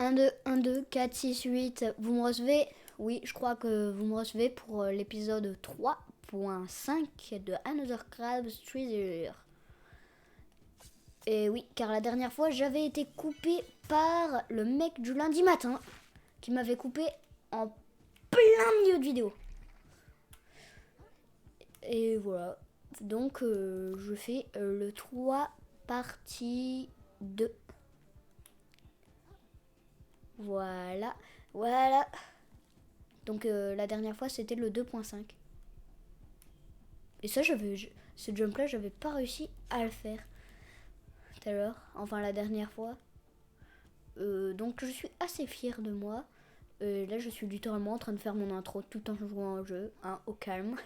1, 2, 1, 2, 4, 6, 8. Vous me recevez? Oui, je crois que vous me recevez pour l'épisode 3.5 de Another Crab's Treasure. Et oui, car la dernière fois, j'avais été coupé par le mec du lundi matin qui m'avait coupé en plein milieu de vidéo. Et voilà. Donc, je fais le 3 partie 2. Voilà. Voilà. Donc, la dernière fois, c'était le 2.5. Et ça, ce jump-là, j'avais pas réussi à le faire tout à l'heure. Enfin, la dernière fois. Donc, je suis assez fière de moi. Là, je suis littéralement en train de faire mon intro tout en jouant au jeu, hein, au calme.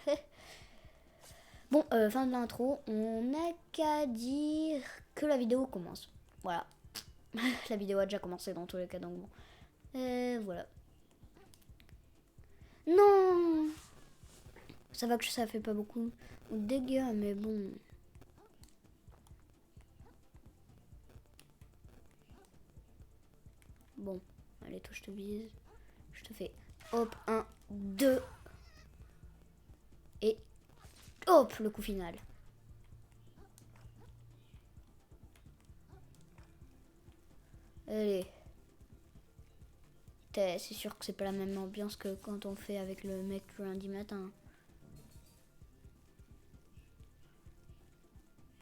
Bon, fin de l'intro. On n'a qu'à dire que la vidéo commence. Voilà. La vidéo a déjà commencé dans tous les cas, donc bon. Voilà. Non! Ça va que ça fait pas beaucoup de dégâts, mais bon. Bon, allez, toi, je te vise. Je te fais hop, 1, 2. Et hop, le coup final. Allez. C'est sûr que c'est pas la même ambiance que quand on fait avec le mec le lundi matin.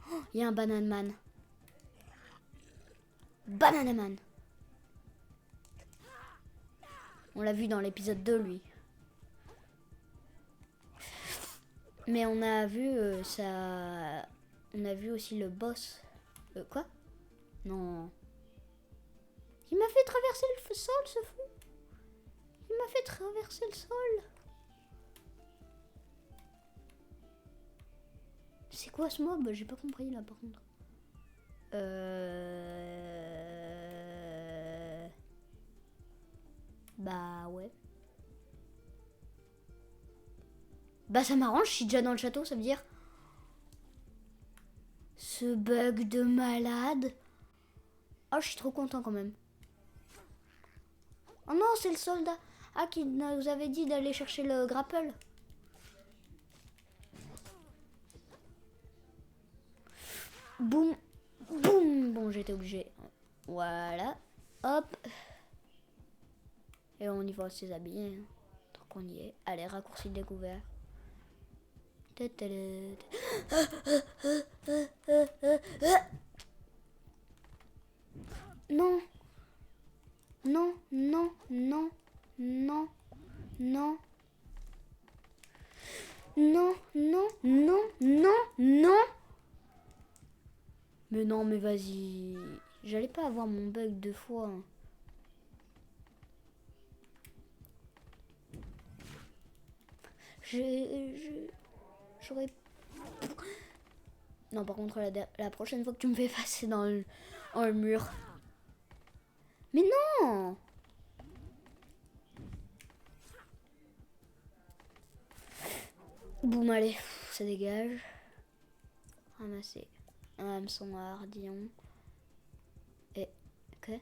Oh, il y a un Banana Man. Banana Man. On l'a vu dans l'épisode 2, lui. Mais on a vu ça. On a vu aussi le boss. Quoi? Non. Il m'a fait traverser le sol, ce fou. Il m'a fait traverser le sol. C'est quoi ce mob? J'ai pas compris là par contre. Bah ouais. Bah ça m'arrange, je suis déjà dans le château, ça veut dire. Ce bug de malade. Oh, je suis trop content quand même. Oh non, c'est le soldat. Ah, qui nous avait dit d'aller chercher le grapple. Boum. Boum. Bon, j'étais obligé. Voilà. Hop. Et on y va ses habillés. Hein. Tant qu'on y est. Allez, raccourci découvert. Non. Non, non, non, non, non. Non, non, non, non, non. Mais non, mais vas-y. J'allais pas avoir mon bug 2 fois. J'aurais... Non, par contre, la prochaine fois que tu me fais passer dans le mur. Mais non! Boum, allez, ça dégage. Ramasser un hameçon à ardillon. Et que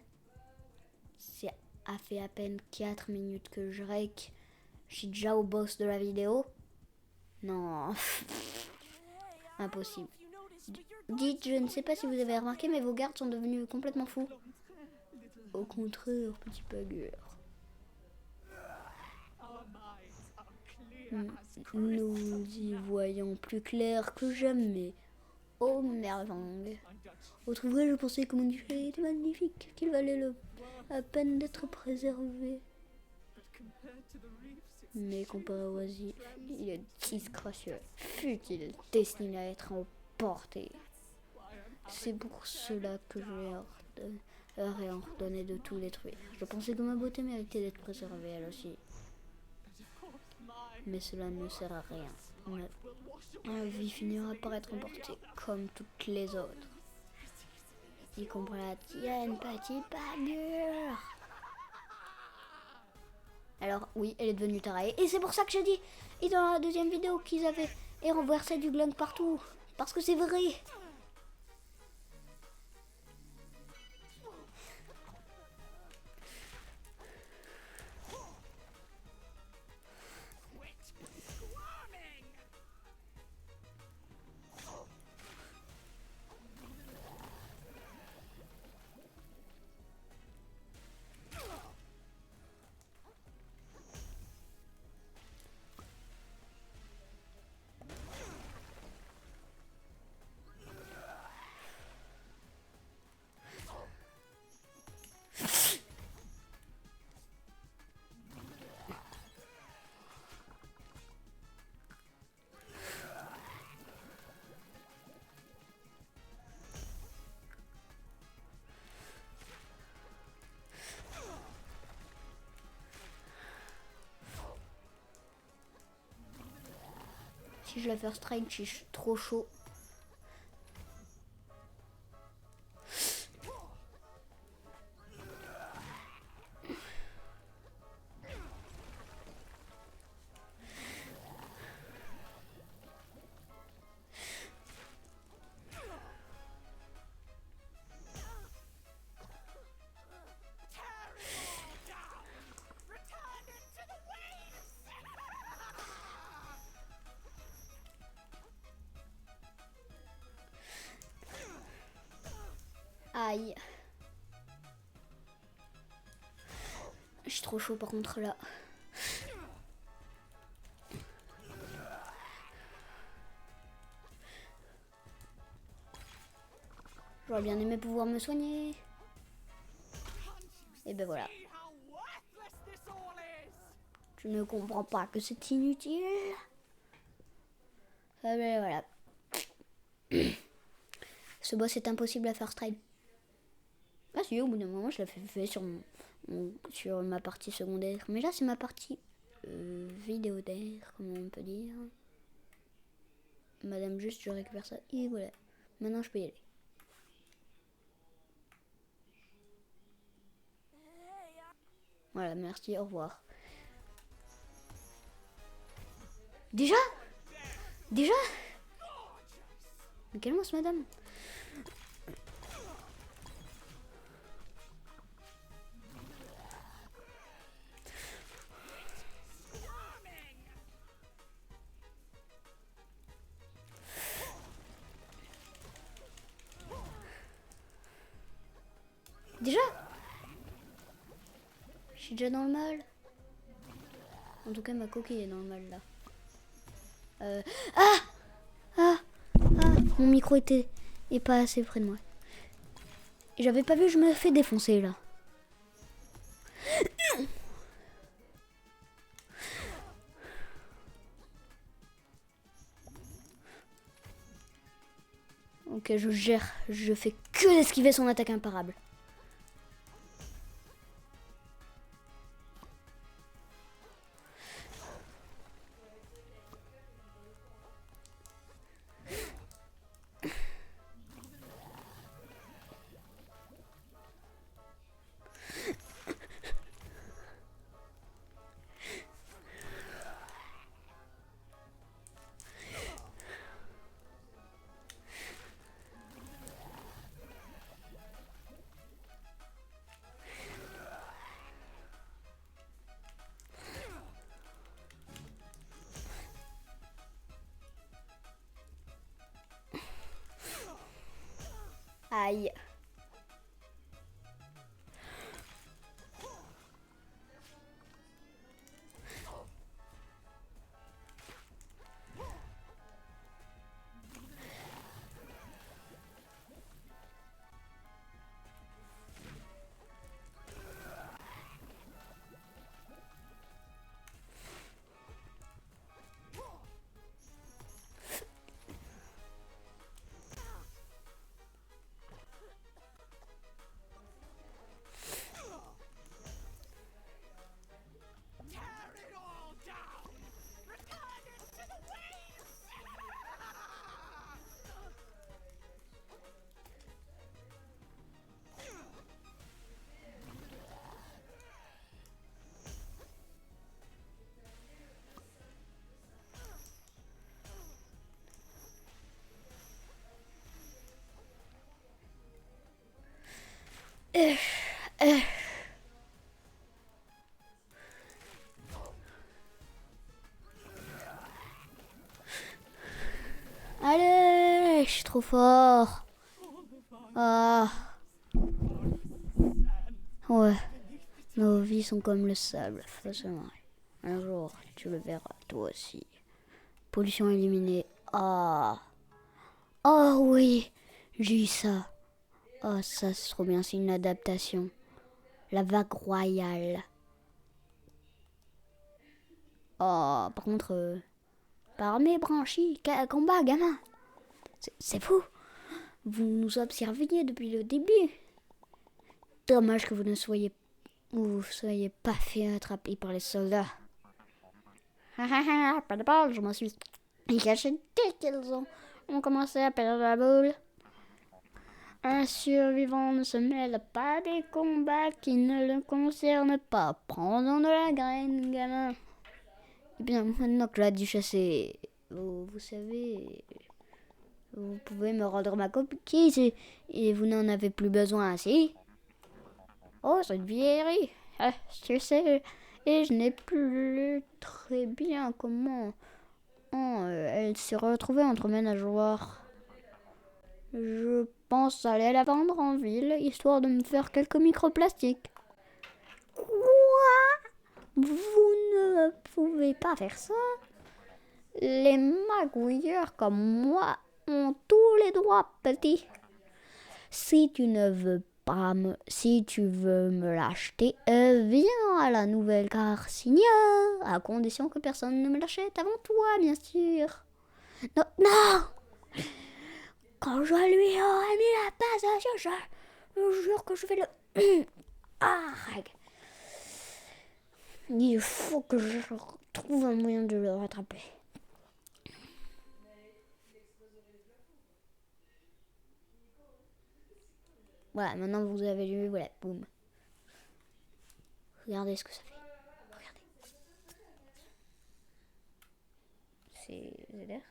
ça a fait à peine 4 minutes que je rec. Je suis déjà au boss de la vidéo. Non. Impossible. Dites, je ne sais pas si vous avez remarqué, mais vos gardes sont devenus complètement fous. Au contraire, petit pagueur. Nous y voyons plus clair que jamais. Oh merveille. Autre vrai, je pensais que mon duché était magnifique, qu'il valait la peine d'être préservé. Mais comparé au oisif, il est disgracieux. Fut-il destiné à être emporté. C'est pour cela que je leur ai ordonné de tout détruire. Je pensais que ma beauté méritait d'être préservée, elle aussi. Mais cela ne sert à rien. Ma vie finira par être emportée comme toutes les autres. Y compris la tienne, petit pagueur. Alors oui, elle est devenue tarée. Et c'est pour ça que j'ai dit, et dans la deuxième vidéo, qu'ils avaient renversé du glung partout. Parce que c'est vrai. Si je la first try, je suis trop chaud. Aïe. Je suis trop chaud par contre là. J'aurais bien aimé pouvoir me soigner. Et ben voilà. Je ne comprends pas que c'est inutile. Ah ben voilà. Ce boss est impossible à faire stride. Ah si, au bout d'un moment, je l'avais fait sur, sur ma partie secondaire. Mais là, c'est ma partie vidéodaire, comment on peut dire. Madame, juste, je récupère ça. Et voilà. Maintenant, je peux y aller. Voilà, merci, au revoir. Déjà Déjà Mais calme-moi, ce madame. Déjà Je suis déjà dans le mal. En tout cas, ma coquille est dans le mal, là. Ah Ah Mon micro était pas assez près de moi. Et j'avais pas vu, je me fais défoncer, là. Ok, je gère. Je fais que d'esquiver son attaque imparable. Aïe. Allez, je suis trop fort. Ah. Ouais. Nos vies sont comme le sable, forcément. Un jour, tu le verras, toi aussi. Pollution éliminée. Ah. Oh oui, j'ai eu ça. Oh, ça, c'est trop bien, c'est une adaptation. La vague royale. Oh, par contre, par mes branchies, combat, gamin. C'est fou. Vous nous observiez depuis le début. Dommage que vous soyez pas fait attraper par les soldats. Pas de balle, je m'en suis. Et caché dès qu'ils ont commencé à perdre la boule. Un survivant ne se mêle pas des combats qui ne le concernent pas. Prends-en de la graine, gamin. Eh bien, maintenant que la duchesse est... Vous savez... Vous pouvez me rendre ma copie et vous n'en avez plus besoin, si? Oh, cette vieillerie. Ah, tu sais, et je n'ai plus très bien comment elle s'est retrouvée entre mes nageoires. Je pense aller la vendre en ville, histoire de me faire quelques microplastiques. Quoi? Vous ne pouvez pas faire ça? Les magouilleurs comme moi ont tous les droits, petit. Si tu veux me l'acheter, viens à la nouvelle Garcinia, à condition que personne ne me l'achète avant toi, bien sûr. Non, non! Quand je lui aurai mis la passe, je jure que je vais le... Il faut que je trouve un moyen de le rattraper. Voilà, maintenant vous avez vu, voilà, boum. Regardez ce que ça fait. Regardez. C'est l'air.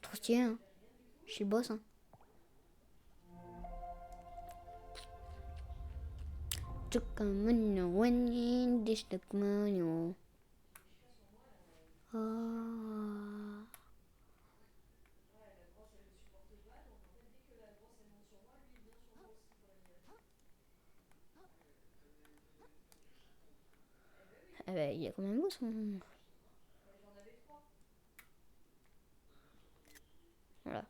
Trop stylé, hein. Je suis le boss, hein. Ah bah, il y a quand même beau son... Voilà.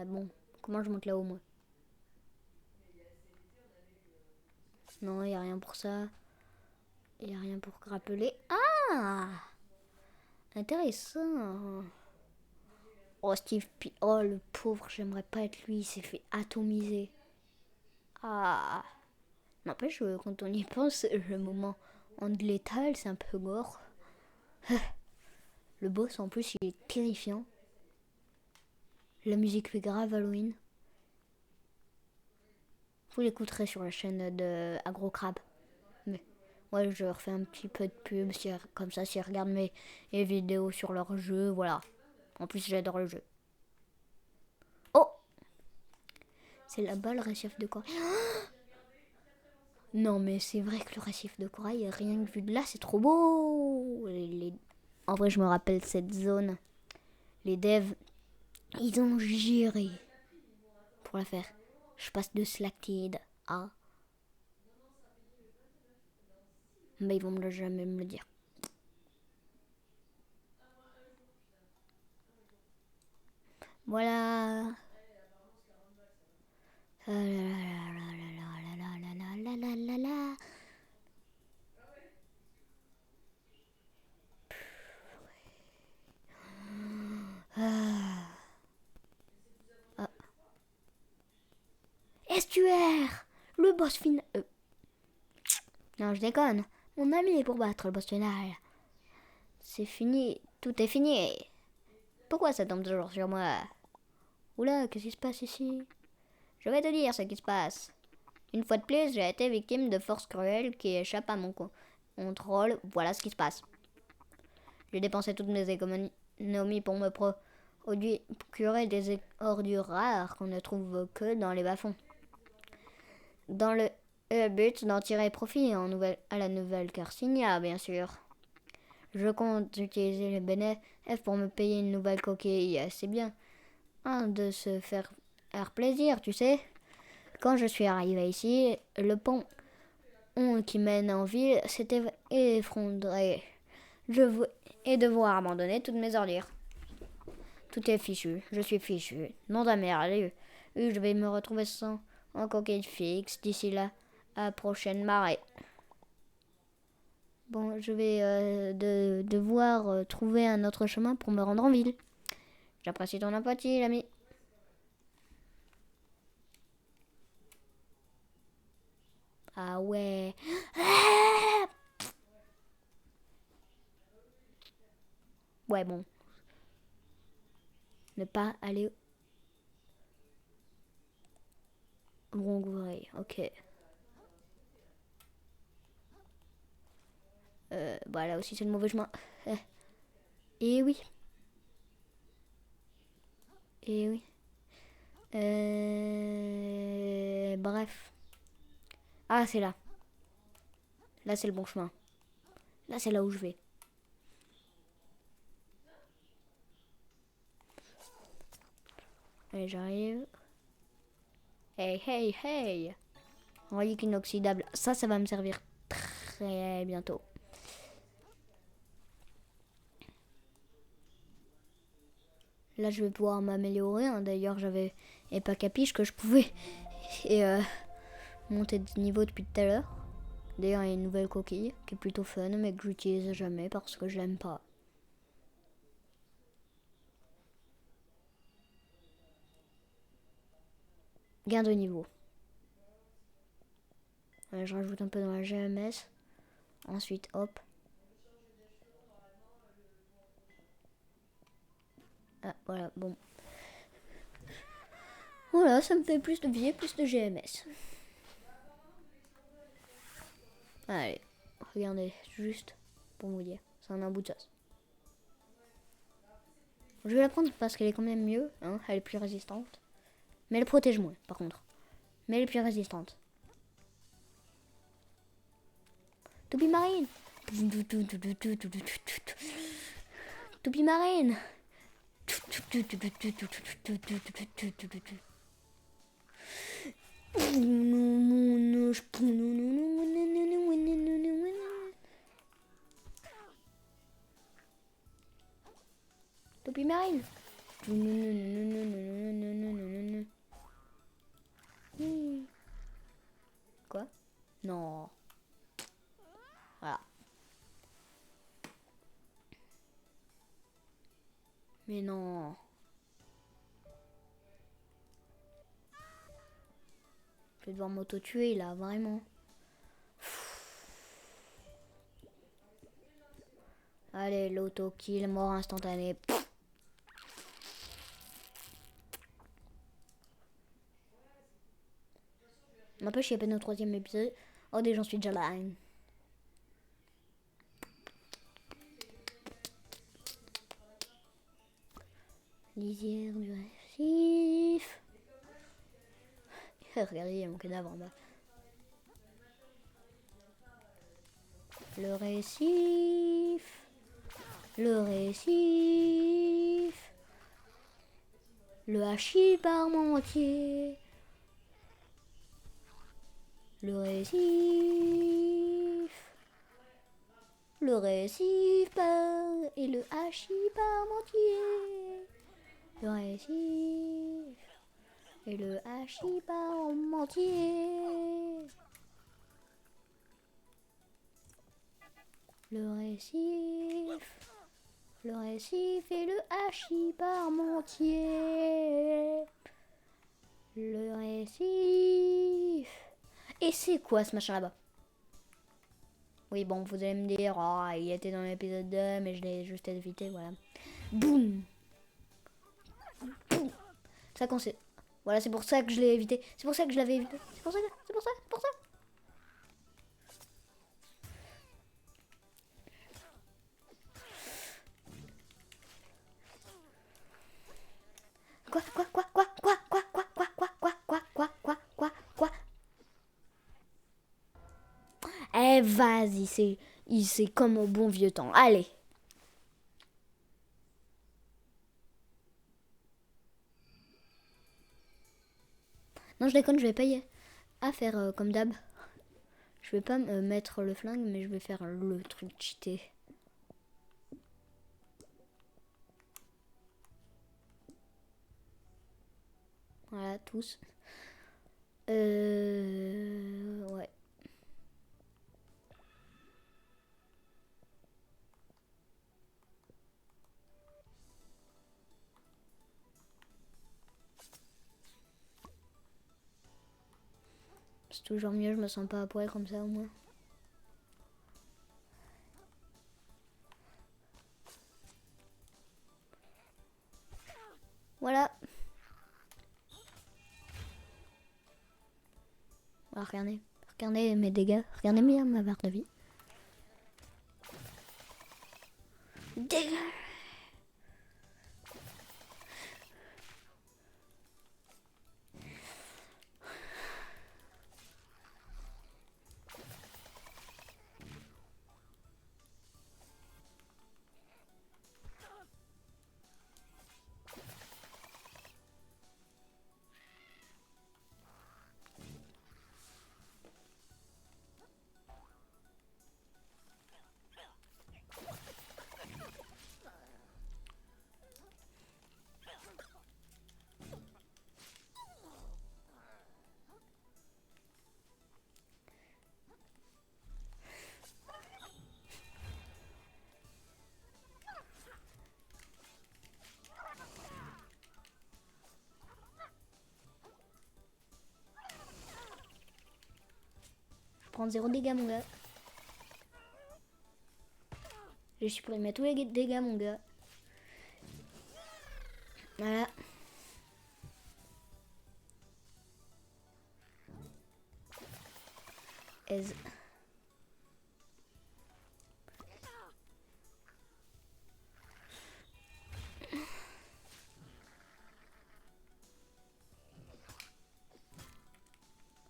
Bon, comment je monte là-haut, moi? Non, il n'y a rien pour ça. Il n'y a rien pour grappeler. Ah! Intéressant. Oh, Steve P. Oh, le pauvre, j'aimerais pas être lui. Il s'est fait atomiser. Ah! N'empêche, quand on y pense, le moment en létal, c'est un peu gore. Le boss, en plus, il est terrifiant. La musique fait grave Halloween. Vous l'écouterez sur la chaîne de AgroCrab. Mais ouais, je refais un petit peu de pub, comme ça, s'ils regardent mes vidéos sur leur jeu, voilà. En plus, j'adore le jeu. Oh! C'est là-bas le récif de corail. Non, mais c'est vrai que le récif de corail, rien que vu de là, c'est trop beau. En vrai, je me rappelle cette zone. Les devs, ils ont géré pour la faire. Je passe de Slacked à... Mais ils vont jamais me le dire. Voilà. Estuaire. Le boss final. Non, je déconne. Mon ami est pour battre le boss final. C'est fini. Tout est fini. Pourquoi ça tombe toujours sur moi? Oula, qu'est-ce qui se passe ici? Je vais te dire ce qui se passe. Une fois de plus, j'ai été victime de forces cruelles qui échappent à mon contrôle. Voilà ce qui se passe. J'ai dépensé toutes mes économies pour me procurer des ordures rares qu'on ne trouve que dans les bas-fonds. Dans le but d'en tirer profit à la nouvelle Garcinia, bien sûr. Je compte utiliser les bénéfices pour me payer une nouvelle coquille. C'est bien de se faire plaisir, tu sais. Quand je suis arrivé ici, le pont qui mène en ville s'était effondré. Je vais devoir abandonner toutes mes ordures. Tout est fichu, je suis fichu. Non ta mère, allez. Je vais me retrouver sans en coquille fixe d'ici là à la prochaine marée. Bon, je vais devoir trouver un autre chemin pour me rendre en ville. J'apprécie ton empathie, l'ami. Ah ouais. Ouais, bon. Ne pas aller au Longoureuil. Ok. Bah là aussi, c'est le mauvais chemin. Et oui. Et oui. Bref. Ah, c'est là. Là, c'est le bon chemin. Là, c'est là où je vais. Allez, j'arrive. Hey, hey, hey. Relique inoxydable. Ça va me servir très bientôt. Là, je vais pouvoir m'améliorer. Hein. D'ailleurs, j'avais pas capiche que je pouvais et monter de niveau depuis tout à l'heure. D'ailleurs, il y a une nouvelle coquille qui est plutôt fun, mais que j'utilise jamais parce que je l'aime pas. Gain de niveau. Ouais, je rajoute un peu dans la GMS. Ensuite, hop. Ah, voilà, bon. Voilà, ça me fait plus de vie et plus de GMS. Allez, regardez, juste pour vous dire. C'est un bout de sauce. Je vais la prendre parce qu'elle est quand même mieux. Hein, elle est plus résistante. Mais elle protège moins, par contre. Mais elle est plus résistante. Toupie marine. Toupie marine. Toupie marine. Quoi? Non. Voilà. Mais non. Je vais devoir m'auto-tuer là, vraiment. Allez, l'auto-kill, mort instantanée. N'empêche, il y a peine au 3e épisode. Oh, déjà, j'en suis déjà là. Lisière du récif. Regardez, il y a mon cadavre en bas. Le récif. Le récif. Le hachis parmentier. Le récif. Le récif et le hachis parmentier. Le récif et le hachis parmentier. Le récif. Le récif et le hachis parmentier. Le récif. Et c'est quoi ce machin là-bas? Oui, bon, vous allez me dire, oh, il était dans l'épisode 2, mais je l'ai juste évité, voilà. Boum. Boum. Ça qu'on sait. Voilà, c'est pour ça que je l'ai évité. C'est pour ça que je l'avais évité. C'est pour ça. Quoi. Eh, vas-y, c'est comme au bon vieux temps. Allez. Non, je déconne, je vais payer à faire comme d'hab. Je vais pas me mettre le flingue, mais je vais faire le truc cheaté. Voilà, tous. Ouais. C'est toujours mieux, je me sens pas apurée comme ça au moins. Voilà. Voilà, regardez. Regardez mes dégâts. Regardez bien ma barre de vie. Dégâts. Je prends 0 dégâts mon gars. J'ai supprimé tous les dégâts mon gars. Voilà. Aise.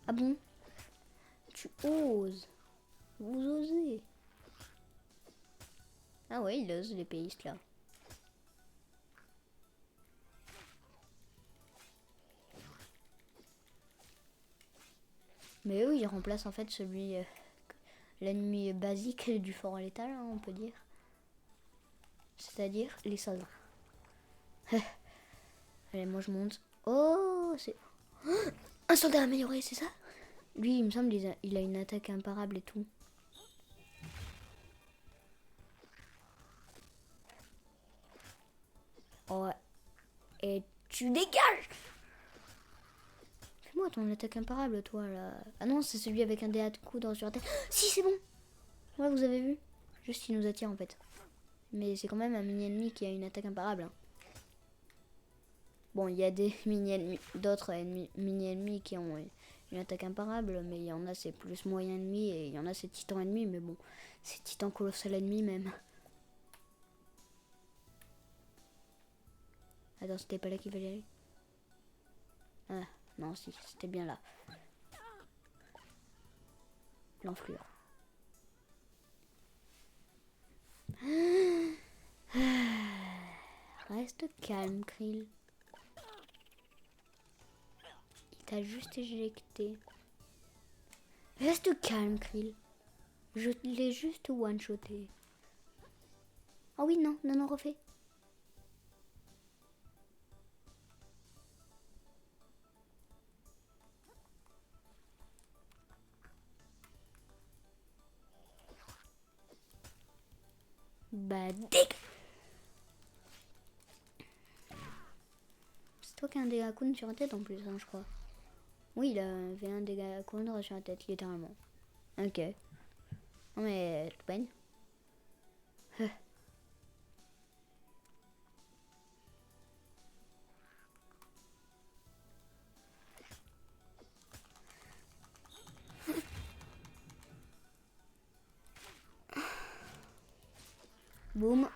Ah bon? Tu oses. Vous osez. Ah ouais, ils osent les péistes là. Mais eux, ils remplacent en fait celui... l'ennemi basique du fort létal, hein, on peut dire. C'est-à-dire les soldats. Allez, moi je monte. Oh, c'est... un soldat amélioré, c'est ça? Lui, il me semble, il a une attaque imparable et tout. Ouais. Et tu dégages! Fais-moi ton attaque imparable, toi, là. Ah non, c'est celui avec un dé à coudre sur la tête. Si, c'est bon! Ouais, vous avez vu? Juste, il nous attire, en fait. Mais c'est quand même un mini-ennemi qui a une attaque imparable. Hein. Bon, il y a des mini-ennemis, d'autres mini-ennemis qui ont une attaque imparable, mais il y en a c'est plus moyen ennemi et il y en a c'est titan ennemi, mais bon, c'est titan colossal ennemi même. Attends, c'était pas là qu'il fallait aller? Ah, non, si, c'était bien là. L'enflure. Reste calme, Krill. Il t'a juste éjecté. Reste calme, Krill. Je l'ai juste one-shoté. Oh oui, non, non, non, refais. Bah, déc. C'est toi qui as un dégât counter sur la tête en plus, hein, je crois. Oui, il avait un dégât counter sur la tête, littéralement. Ok. Non mais, tu peine. Boum.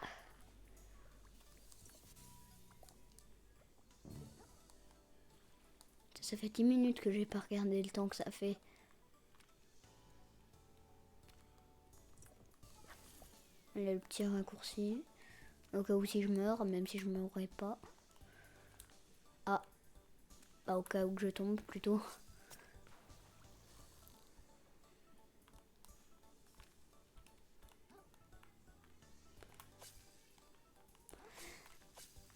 Ça fait 10 minutes que j'ai pas regardé le temps que ça fait. Il y a le petit raccourci. Au cas où si je meurs, même si je mourrais pas. Ah. Bah au cas où que je tombe plutôt.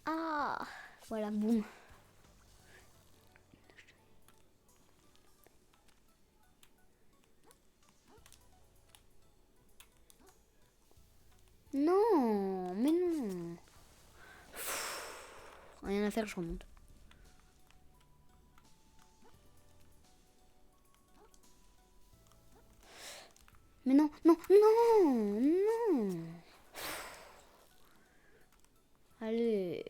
Ah. Voilà, boum. Non, mais non. Rien à faire, je remonte. Mais non, non, non, non. Allez.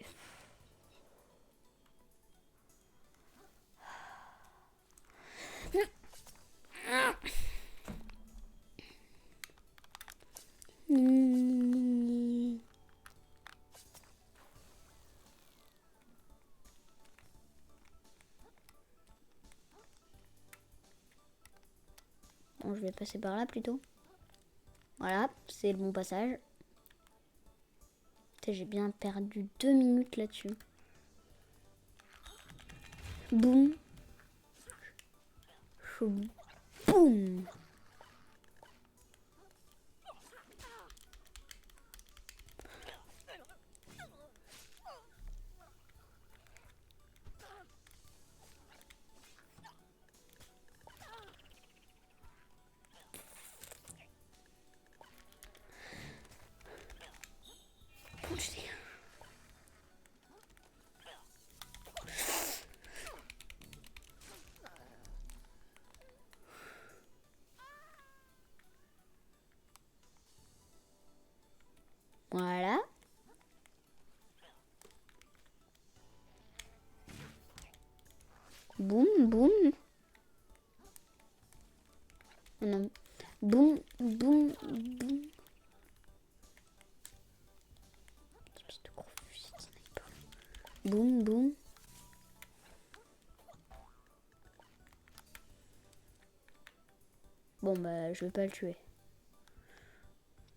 Bon, je vais passer par là plutôt. Voilà, c'est le bon passage. J'ai bien perdu 2 minutes là-dessus. Boum. Boum. Voilà. Boum, boum. Non. Boum, boum, boum. Espèce de gros fusil de sniper. Boum, boum. Bon, bah, je vais pas le tuer.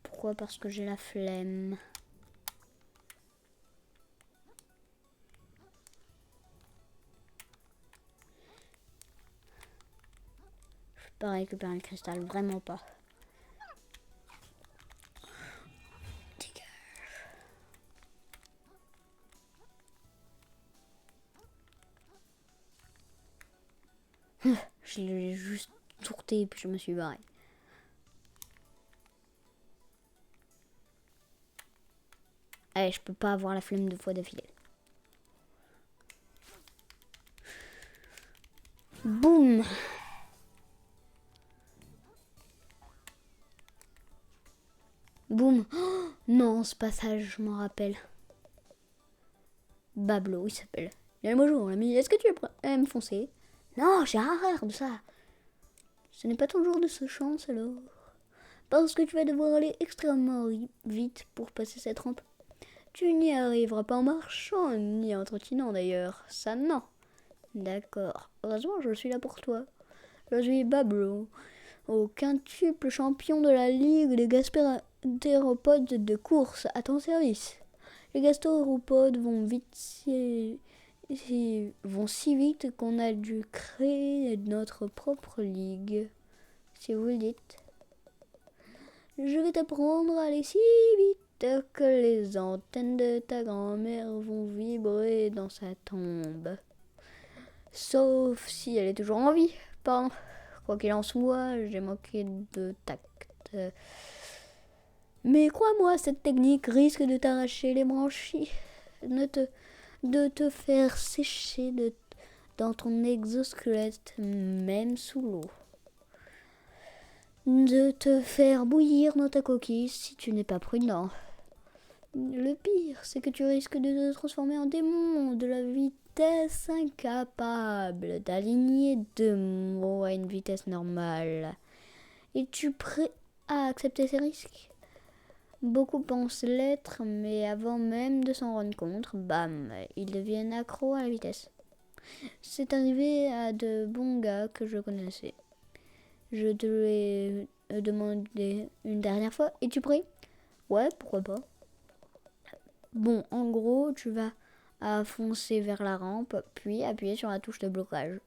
Pourquoi? Parce que j'ai la flemme. Je peux pas récupérer le cristal, vraiment pas. Je l'ai juste tourté et puis je me suis barré. Allez, je peux pas avoir la flemme 2 fois d'affilée. Boum. Boum. Oh, non, ce passage, je m'en rappelle. Bablo, il s'appelle. Bien bonjour, l'ami. Est-ce que tu es prêt à me foncer? Non, j'ai horreur de ça. Ce n'est pas ton jour de ce chance alors. Parce que tu vas devoir aller extrêmement vite pour passer cette rampe. Tu n'y arriveras pas en marchant, ni en trottinant d'ailleurs. Ça, non. D'accord. Heureusement, je suis là pour toi. Je suis Bablo, au quintuple champion de la Ligue des gastéropodes de course à ton service. Les gastéropodes vont si vite qu'on a dû créer notre propre ligue. Si vous le dites. Je vais t'apprendre à aller si vite que les antennes de ta grand-mère vont vibrer dans sa tombe. Sauf si elle est toujours en vie. Pardon. Quoi qu'il en soit, j'ai manqué de tact. Mais crois-moi, cette technique risque de t'arracher les branchies, de te faire sécher dans ton exosquelette, même sous l'eau. De te faire bouillir dans ta coquille si tu n'es pas prudent. Le pire, c'est que tu risques de te transformer en démon de la vitesse incapable d'aligner 2 mots à une vitesse normale. Es-tu prêt à accepter ces risques? Beaucoup pensent l'être, mais avant même de s'en rendre compte, bam, ils deviennent accros à la vitesse. C'est arrivé à de bons gars que je connaissais. Je te l'ai demandé une dernière fois. Es-tu prêt? Ouais, pourquoi pas. Bon, en gros, tu vas foncer vers la rampe, puis appuyer sur la touche de blocage.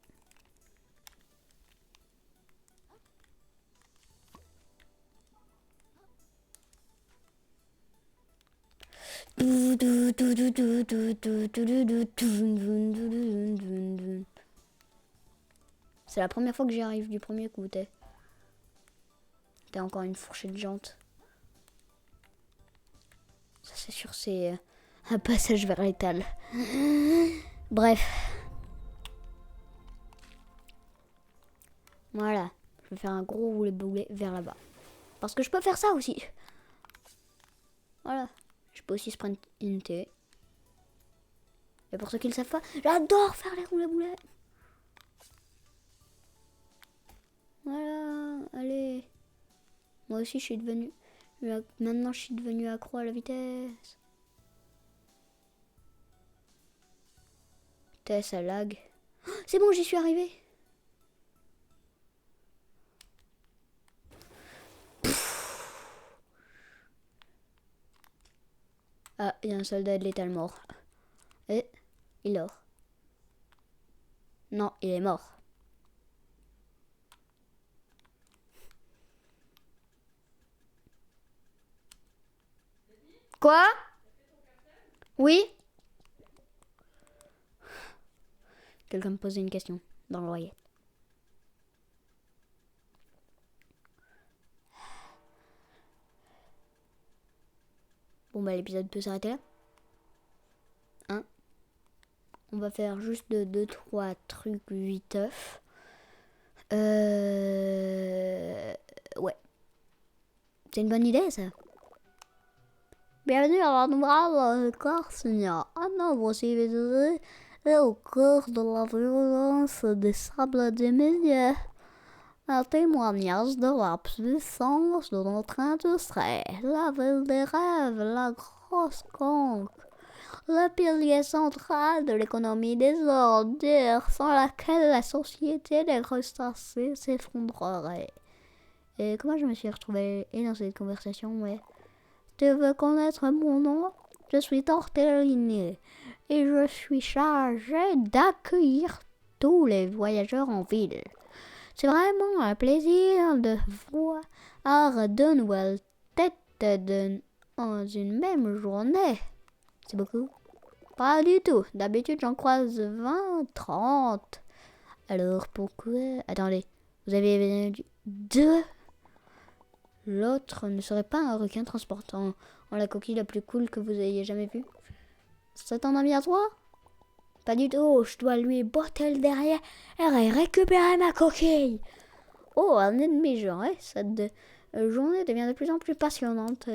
C'est la première fois que j'y arrive du premier coup, T'as encore une fourchette de jante. Ça, c'est sûr, c'est un passage vers l'étal. Bref. Voilà. Je vais faire un gros roulé-boulet vers là-bas. Parce que je peux faire ça aussi. Voilà. Je peux aussi sprinter. Et pour ceux qui ne le savent pas, j'adore faire les roues à boulet. Voilà, allez. Moi aussi, je suis devenu... Maintenant, je suis devenu accro à la vitesse. Ça lag. Oh, c'est bon, j'y suis arrivé. Ah, il y a un soldat de l'étal mort. Et il dort. Non, il est mort. Quoi? Oui? Quelqu'un me posait une question dans l'oreillette. Bon bah l'épisode peut s'arrêter là. Hein? On va faire juste 2-3 trucs viteuf. Ouais. C'est une bonne idée ça. Bienvenue à la nouvelle course. Il y a un nouveau civilisé et au cours de la violence des sables du milieu. Un témoignage de la puissance de notre industrie. La ville des rêves, la grosse conque. Le pilier central de l'économie des ordures sans laquelle la société des crustacés s'effondrerait. Et comment je me suis retrouvée dans cette conversation, ouais. Tu veux connaître mon nom? Je suis Tortellini et je suis chargée d'accueillir tous les voyageurs en ville. C'est vraiment un plaisir de voir de nouvelles têtes dans une même journée. C'est beaucoup? Pas du tout. D'habitude, j'en croise 20, 30. Alors pourquoi? Attendez, vous avez deux? L'autre ne serait pas un requin transportant en la coquille la plus cool que vous ayez jamais vue? C'est ton ami à toi? Pas du tout, je dois lui botter le derrière et récupérer ma coquille. Oh, un ennemi juré, cette journée devient de plus en plus passionnante.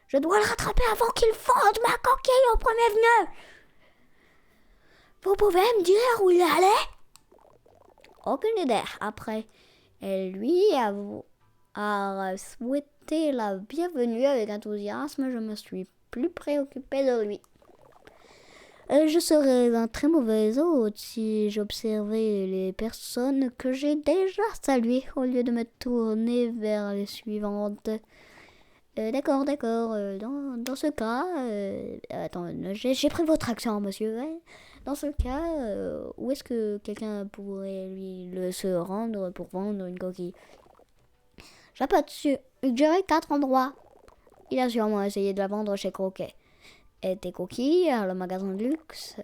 Je dois le rattraper avant qu'il fonde ma coquille au premier venu. Vous pouvez me dire où il allait? Aucune idée. Après, elle lui a souhaité la bienvenue avec enthousiasme. Je me suis plus préoccupée de lui. Je serais un très mauvais hôte si j'observais les personnes que j'ai déjà saluées au lieu de me tourner vers les suivantes. D'accord. Dans ce cas... attends, j'ai pris votre accent, monsieur. Ouais. Dans ce cas, où est-ce que quelqu'un pourrait se rendre pour vendre une coquille? Suggéré 4 endroits. Il a sûrement essayé de la vendre chez Croquet. Et tes coquilles, le magasin de luxe.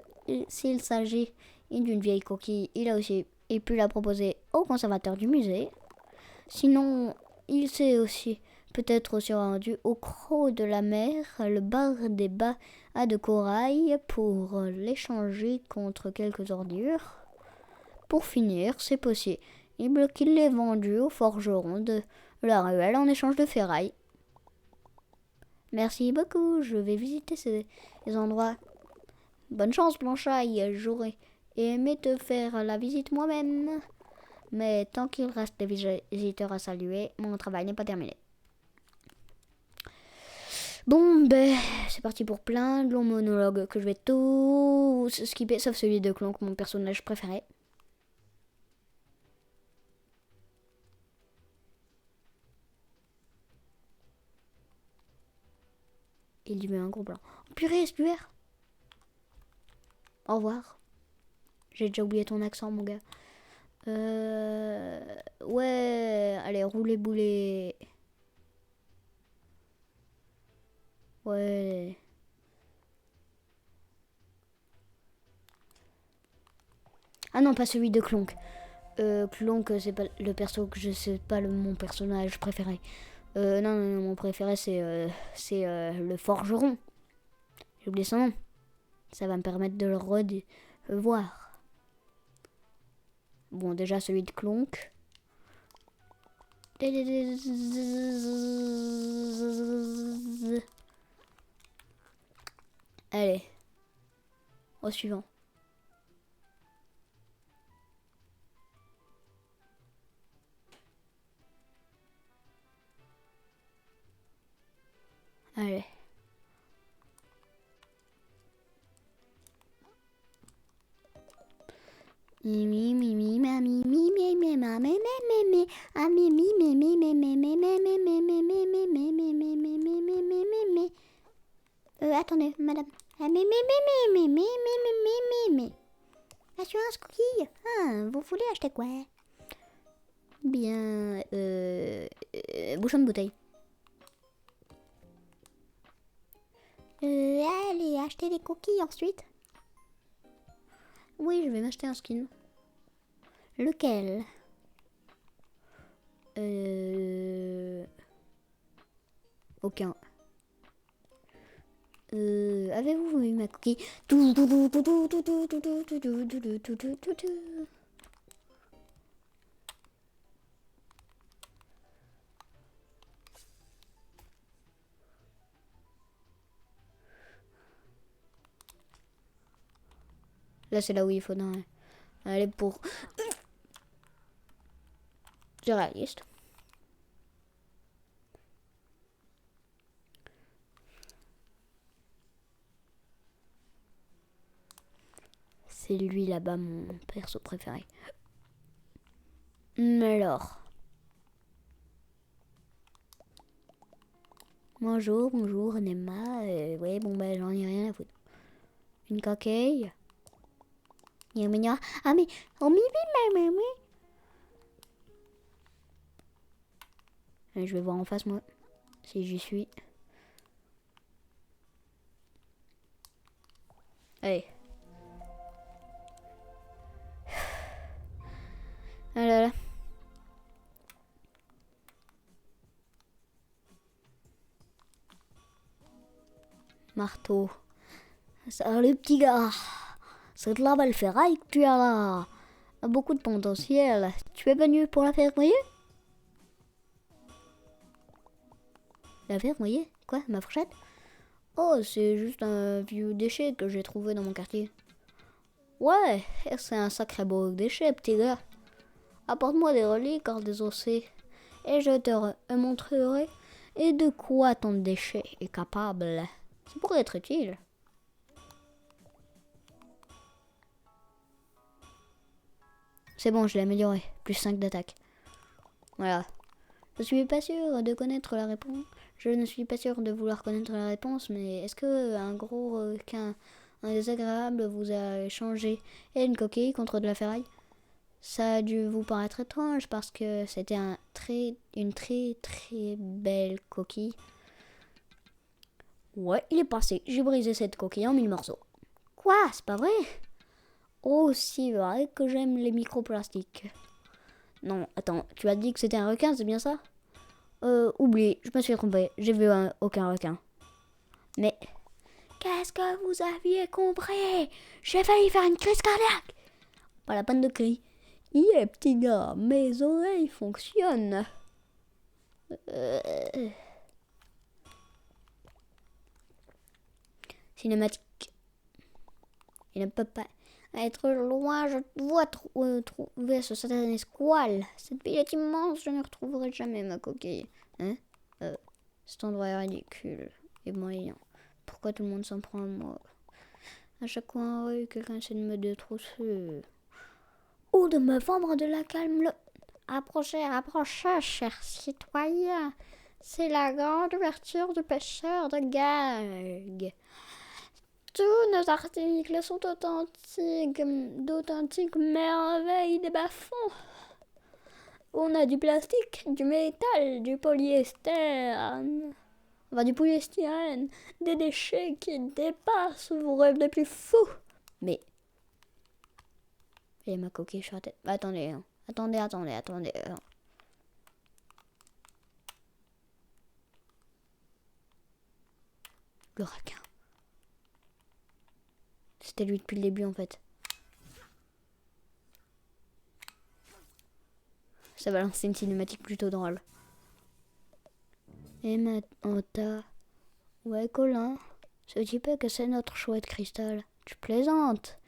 S'il s'agit d'une vieille coquille, il a aussi pu la proposer au conservateur du musée. Sinon, il s'est aussi peut-être aussi rendu au creux de la mer, le bar des bas à de corail, pour l'échanger contre quelques ordures. Pour finir, c'est possible qu'il l'ait vendu au forgeron de la ruelle en échange de ferraille. Merci beaucoup, je vais visiter ces endroits. Bonne chance, Blanchaille, j'aurais aimé te faire la visite moi-même. Mais tant qu'il reste des visiteurs à saluer, mon travail n'est pas terminé. Bon, c'est parti pour plein de longs monologues que je vais tout skipper, sauf celui de Clonk, mon personnage préféré. Il lui met un gros blanc. Oh, purée, c'est vert. Au revoir. J'ai déjà oublié ton accent, mon gars. Ouais, allez, roulez boulet. Ouais. Ah non, pas celui de Clonk. Clonk, c'est pas le perso que je sais pas mon personnage préféré. Non, mon préféré c'est le forgeron. J'ai oublié son nom. Ça va me permettre de le revoir. Bon, déjà celui de Clonk. Allez. Au suivant. Allez. Attendez, madame. Assurance cookie. Ah, vous voulez acheter quoi? Bien, bouchon de bouteille. Allez, acheter des cookies ensuite. Oui, je vais m'acheter un skin. Lequel? Aucun. Avez-vous vu ma cookie? Là, c'est là où il faut aller pour... C'est réaliste. C'est lui là-bas, mon perso préféré. Alors. Bonjour, Nema. Ouais, bon, bah, j'en ai rien à foutre. Une coquille. Ah, mais... Oh, mais. Je vais voir en face, moi. Si j'y suis. Allez. Ah là là. Marteau. Salut petit gars. Cette là belle ferraille que tu as là a beaucoup de potentiel. Tu es venu pour la faire noyer? La faire noyer? Quoi? Ma fourchette? Oh, c'est juste un vieux déchet que j'ai trouvé dans mon quartier. Ouais, c'est un sacré beau déchet, petit gars. Apporte-moi des reliques hors des ossets et je te montrerai et de quoi ton déchet est capable. Ça pourrait être utile. C'est bon, je l'ai amélioré. Plus 5 d'attaque. Voilà. Je suis pas sûr de connaître la réponse. Je ne suis pas sûr de vouloir connaître la réponse, mais est-ce que un gros requin, un désagréable, vous a échangé et une coquille contre de la ferraille? Ça a dû vous paraître étrange parce que c'était une très belle coquille. Ouais, il est passé. J'ai brisé cette coquille en 1000 morceaux. Quoi? C'est pas vrai? Aussi vrai que j'aime les microplastiques. Non, attends, tu as dit que c'était un requin, c'est bien ça? Oublie, je me suis trompé. J'ai vu aucun requin. Mais... Qu'est-ce que vous aviez compris? J'ai failli faire une crise cardiaque. Pas la peine de crier. Yeah, petit gars, mes oreilles fonctionnent. Cinématique. Il ne peut pas être loin. Je dois trouver ce satané squale. Cette ville est immense. Je ne retrouverai jamais ma coquille. Hein? Cet endroit est ridicule et moyen. Pourquoi tout le monde s'en prend à moi? À chaque coin rue, quelqu'un essaie de me détrousser. Ou de me vendre de la calme. Approchez, chers citoyens. C'est la grande ouverture du pêcheur de Gag. Tous nos articles sont d'authentiques merveilles des bas-fonds. On a du plastique, du métal, du polyester, du polystyrène, des déchets qui dépassent vos rêves les plus fous. Mais... Il y a ma coquille sur la tête. Attendez, hein. Attendez. Le requin. C'était lui depuis le début en fait. Ça va lancer une cinématique plutôt drôle. Et maintenant, ouais, Colin, ce type que c'est notre chouette cristal. Tu plaisantes.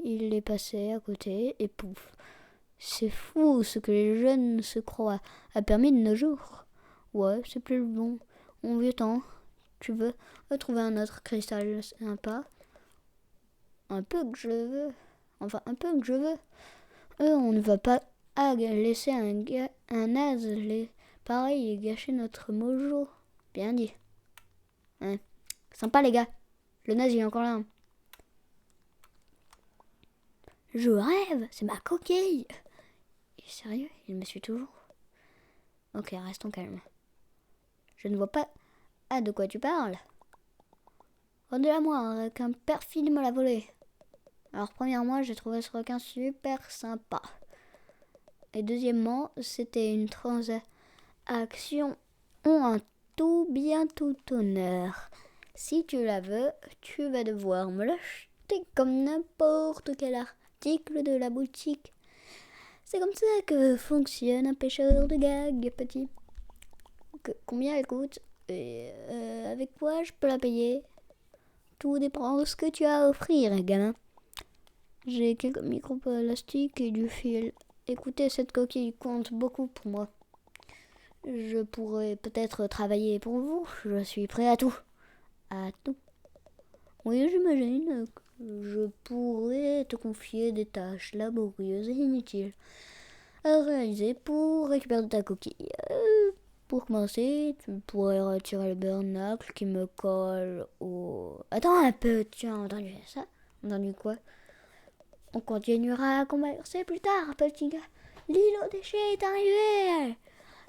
Il est passé à côté et pouf. C'est fou ce que les jeunes se croient a permis de nos jours. Ouais, c'est plus le bon vieux temps. Tu veux trouver un autre cristal sympa? Un peu que je veux. Enfin, un peu que je veux. On ne va pas laisser un naze pareil et gâcher notre mojo. Bien dit. Hein. Sympa les gars. Le naze il est encore là. Je rêve, c'est ma coquille. Sérieux, il me suit toujours. Ok, restons calmes. Je ne vois pas de quoi tu parles. Redis-la-moi, qu'un perfide me l'a volé. Alors premièrement, j'ai trouvé ce requin super sympa. Et deuxièmement, c'était une transaction en tout bien tout honneur. Si tu la veux, tu vas devoir me l'acheter comme n'importe quel article de la boutique. C'est comme ça que fonctionne un pêcheur de gag, petit. Combien elle coûte? Et avec quoi je peux la payer? Tout dépend de ce que tu as à offrir, gamin. J'ai quelques microplastiques et du fil. Écoutez, cette coquille compte beaucoup pour moi. Je pourrais peut-être travailler pour vous. Je suis prêt à tout. À tout. Oui, j'imagine que je pourrais te confier des tâches laborieuses et inutiles à réaliser pour récupérer ta coquille. Pour commencer, tu pourrais retirer le bernacle qui me colle au... Attends un peu, tu as entendu ça? Entendu quoi? On continuera à converser plus tard, petit gars. L'île aux déchets est arrivé.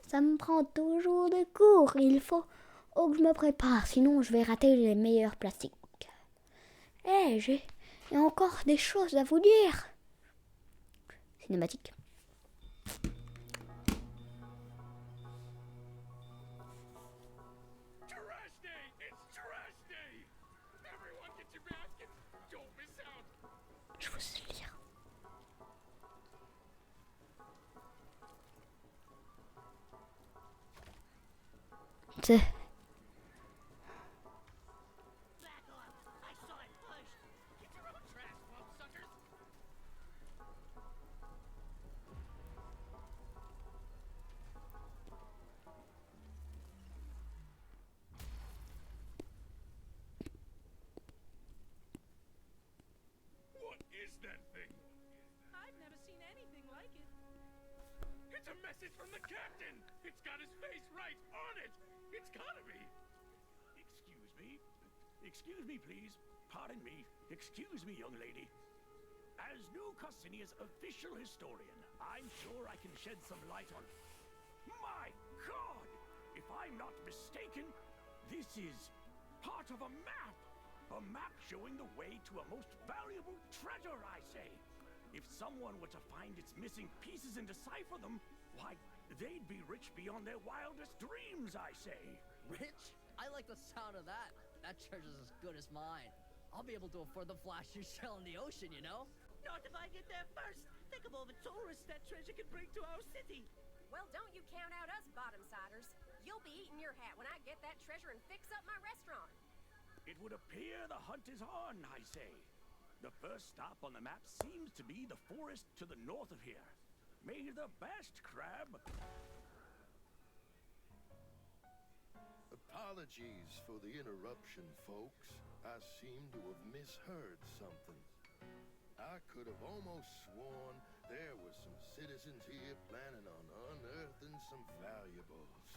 Ça me prend toujours de court. Il faut que je me prépare, sinon je vais rater les meilleurs plastiques. J'ai encore des choses à vous dire. Cinématique. Je vous lire. C'est... It's a message from the captain! It's got his face right on it! It's gotta be! Excuse me? Excuse me, please. Pardon me. Excuse me, young lady. As New Costinia's official historian, I'm sure I can shed some light on... My God! If I'm not mistaken, this is part of a map! A map showing the way to a most valuable treasure, I say! If someone were to find its missing pieces and decipher them, why, they'd be rich beyond their wildest dreams, I say. Rich? I like the sound of that. That treasure's as good as mine. I'll be able to afford the flash you sell in the ocean, you know? Not if I get there first. Think of all the tourists that treasure can bring to our city. Well, don't you count out us bottom-siders. You'll be eating your hat when I get that treasure and fix up my restaurant. It would appear the hunt is on, I say. The first stop on the map seems to be the forest to the north of here. May the best crab... Apologies for the interruption, folks. I seem to have misheard something. I could have almost sworn there were some citizens here planning on unearthing some valuables.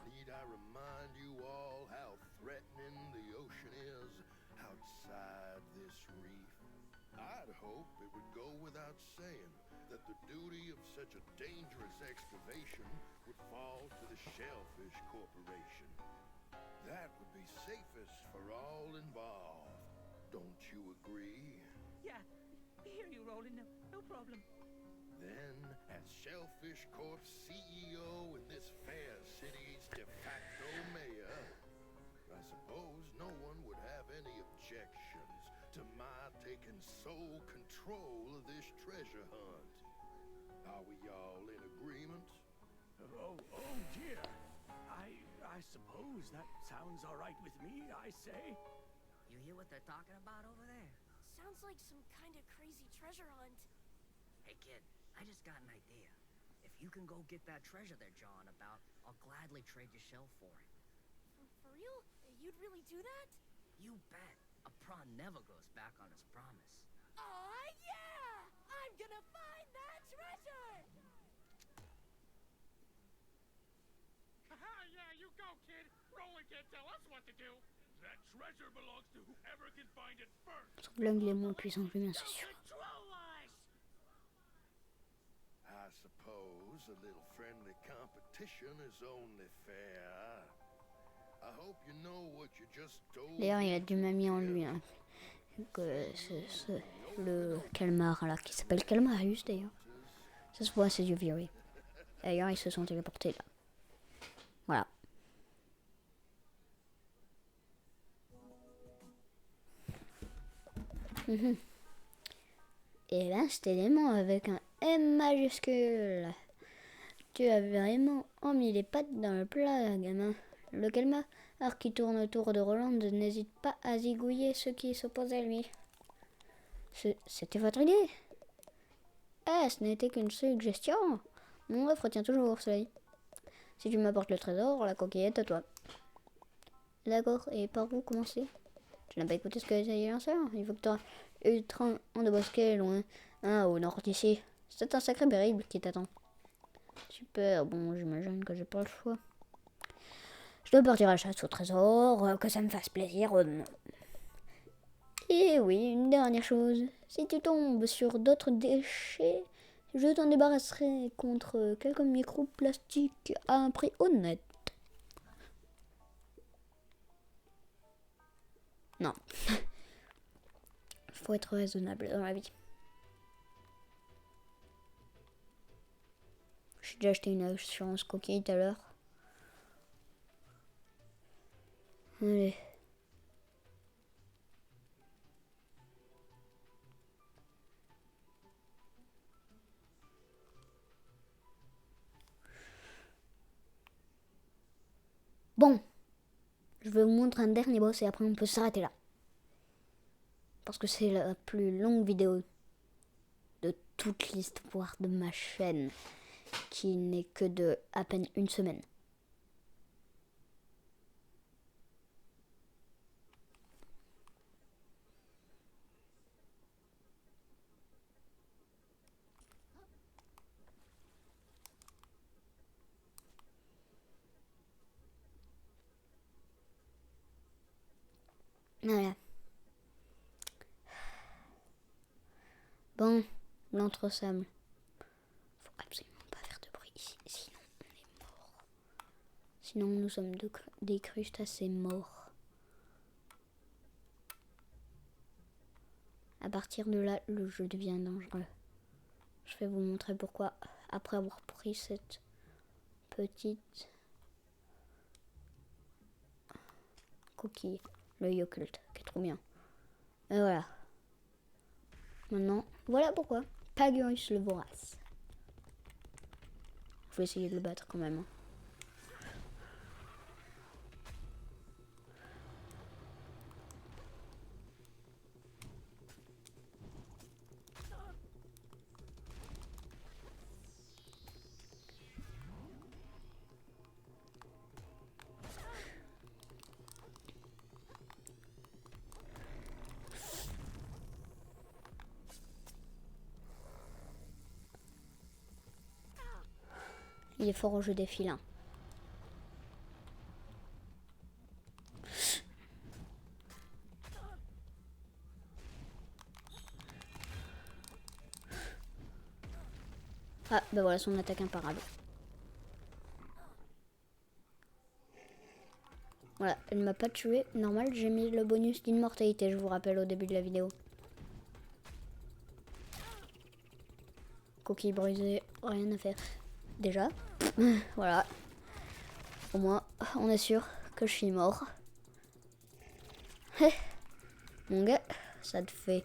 Need I remind you all how threatening the ocean is outside this reef? I'd hope it would go without saying that the duty of such a dangerous excavation would fall to the Shellfish Corporation. That would be safest for all involved. Don't you agree? Yeah, here you Roland. No problem. Then, as Shellfish Corp's CEO and this fair city's de facto mayor, I suppose no one would have any objections to my taking sole control of this treasure hunt. Are we all in agreement? Oh dear. I suppose that sounds all right with me, I say. You hear what they're talking about over there? Sounds like some kind of crazy treasure hunt. Hey kid, I just got an idea. If you can go get that treasure they're jawing about, I'll gladly trade your shell for it. For real? You'd really do that? You bet. A prawn never goes back on his promise. Aw, yeah! I'm gonna find that treasure! Haha, yeah, you go, kid. Roland can't tell us what to do. That treasure belongs to whoever can find it first. Son blanc, il est moins puissant que le mien, c'est sûr. Control us! I suppose a little friendly competition is only fair. I hope you know what you just told D'ailleurs, il me. a du mamie en lui. Hein. Que c'est le calmar là, qui s'appelle Calmarius d'ailleurs. Ça se voit, c'est du vieux. D'ailleurs, ils se sont téléportés là. Voilà. Et ben, c'était l'aimant avec un M majuscule. Tu as vraiment mis les pattes dans le plat, gamin. Le calmar qui tourne autour de Roland n'hésite pas à zigouiller ceux qui s'opposent à lui. C'était votre idée? Ah, ce n'était qu'une suggestion. Mon œuf retient toujours, soleil. Si tu m'apportes le trésor, la coquille est à toi. D'accord, et par où commencer? Tu n'as pas écouté ce que j'ai dit lanceur? Il faut que tu aies eu le train en de bosquet loin, au nord d'ici. C'est un sacré périple qui t'attend. Super, bon, j'imagine que j'ai pas le choix. Je dois partir à la chasse au trésor, que ça me fasse plaisir. Et oui, une dernière chose. Si tu tombes sur d'autres déchets, je t'en débarrasserai contre quelques microplastiques à un prix honnête. Non. Faut être raisonnable dans la vie. J'ai déjà acheté une assurance coquille tout à l'heure. Allez. Bon. Je vais vous montrer un dernier boss et après on peut s'arrêter là. Parce que c'est la plus longue vidéo de toute l'histoire de ma chaîne. Qui n'est que de à peine une semaine. Voilà. Bon, l'entre-sable. Faut absolument pas faire de bruit ici, sinon on est mort. Sinon nous sommes des crustacés morts. À partir de là, le jeu devient dangereux. Je vais vous montrer pourquoi après avoir pris cette petite coquille, l'œil occulte, qui est trop bien. Et voilà. Maintenant, voilà pourquoi Pagurus le vorace. Je vais essayer de le battre quand même. Il est fort au jeu des filins. Ah, ben voilà son attaque imparable. Voilà, elle m'a pas tué. Normal, j'ai mis le bonus d'immortalité, je vous rappelle au début de la vidéo. Coquille brisée, rien à faire. Déjà, voilà. Au moins, on est sûr que je suis mort. Mon gars, ça te fait.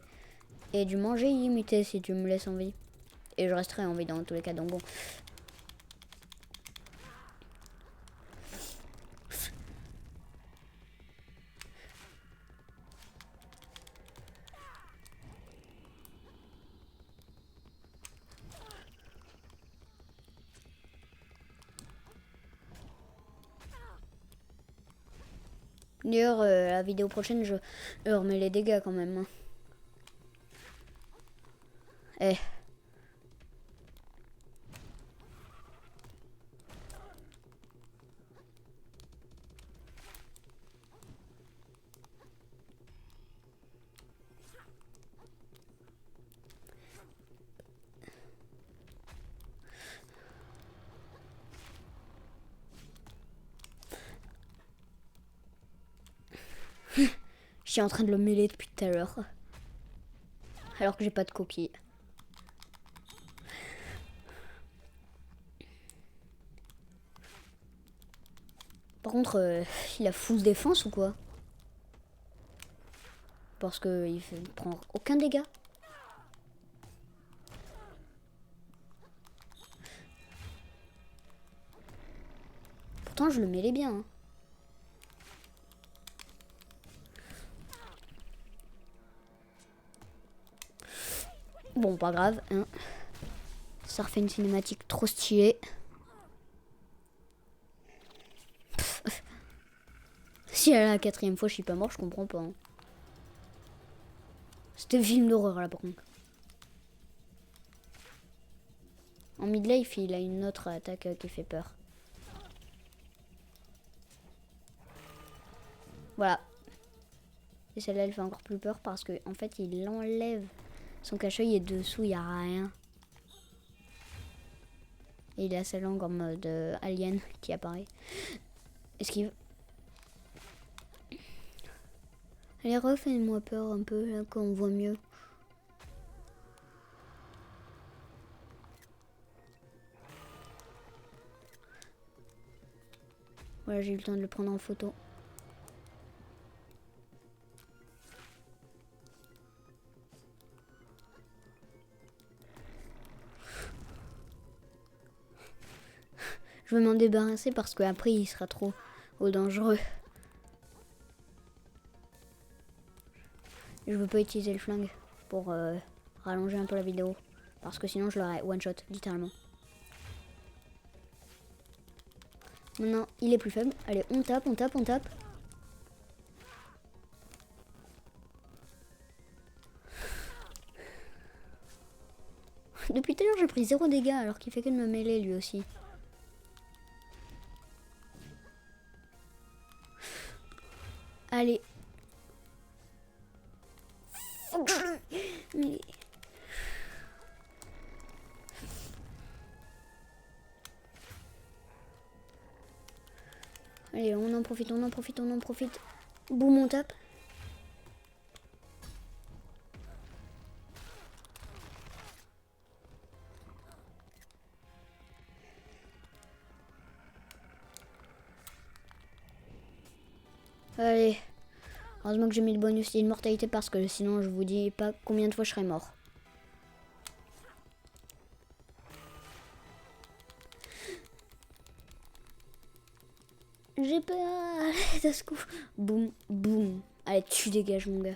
Et du manger illimité si tu me laisses en vie. Et je resterai en vie dans tous les cas, donc bon. D'ailleurs, la vidéo prochaine, je remets les dégâts quand même. Hein. Eh. Je suis en train de le mêler depuis tout à l'heure. Alors que j'ai pas de coquille. Par contre, il a full défense ou quoi? Parce que il prend aucun dégât. Pourtant, je le mêlais bien. Hein. Bon, pas grave. Hein. Ça refait une cinématique trop stylée. Si à la 4e fois je suis pas mort, je comprends pas. Hein. C'était film d'horreur là par contre. En mid-life, il a une autre attaque qui fait peur. Voilà. Et celle-là, elle fait encore plus peur parce que en fait, il enlève son cache-œil et dessous, il n'y a rien. Et il a sa langue en mode alien qui apparaît. Esquive. Allez, refais-moi peur un peu là quand on voit mieux. Voilà, j'ai eu le temps de le prendre en photo. Je veux m'en débarrasser parce qu'après il sera trop dangereux. Je veux pas utiliser le flingue pour rallonger un peu la vidéo. Parce que sinon je l'aurais one shot, littéralement. Maintenant, il est plus faible. Allez, on tape, on tape, on tape. Depuis tout à l'heure, j'ai pris 0 dégâts alors qu'il fait que de me mêler lui aussi. Allez. Mais... Allez, on en profite, on en profite, on en profite. Boum, on tape. Allez. Heureusement que j'ai mis le bonus d'immortalité parce que sinon je vous dis pas combien de fois je serais mort. J'ai peur. Allez, ça se couvre. Boum, boum. Allez, tu dégages mon gars.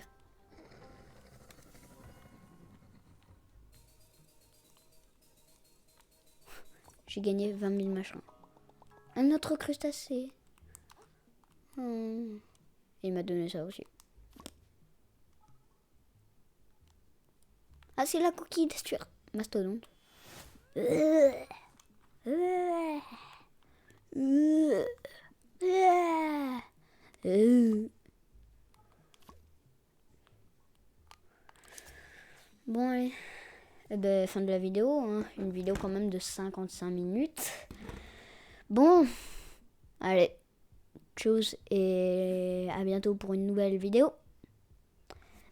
J'ai gagné 20 000 machins. Un autre crustacé. Il m'a donné ça aussi. Ah, c'est la coquille d'estuaire. Mastodonte. Bon, allez. Eh ben, fin de la vidéo. Hein. Une vidéo quand même de 55 minutes. Bon. Allez. Tchuss et à bientôt pour une nouvelle vidéo.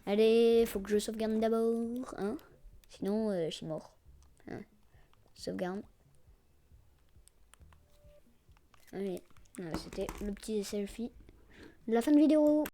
Allez, faut que je sauvegarde d'abord, hein. Sinon, je suis mort. Hein. Sauvegarde. Allez, c'était le petit selfie de la fin de vidéo.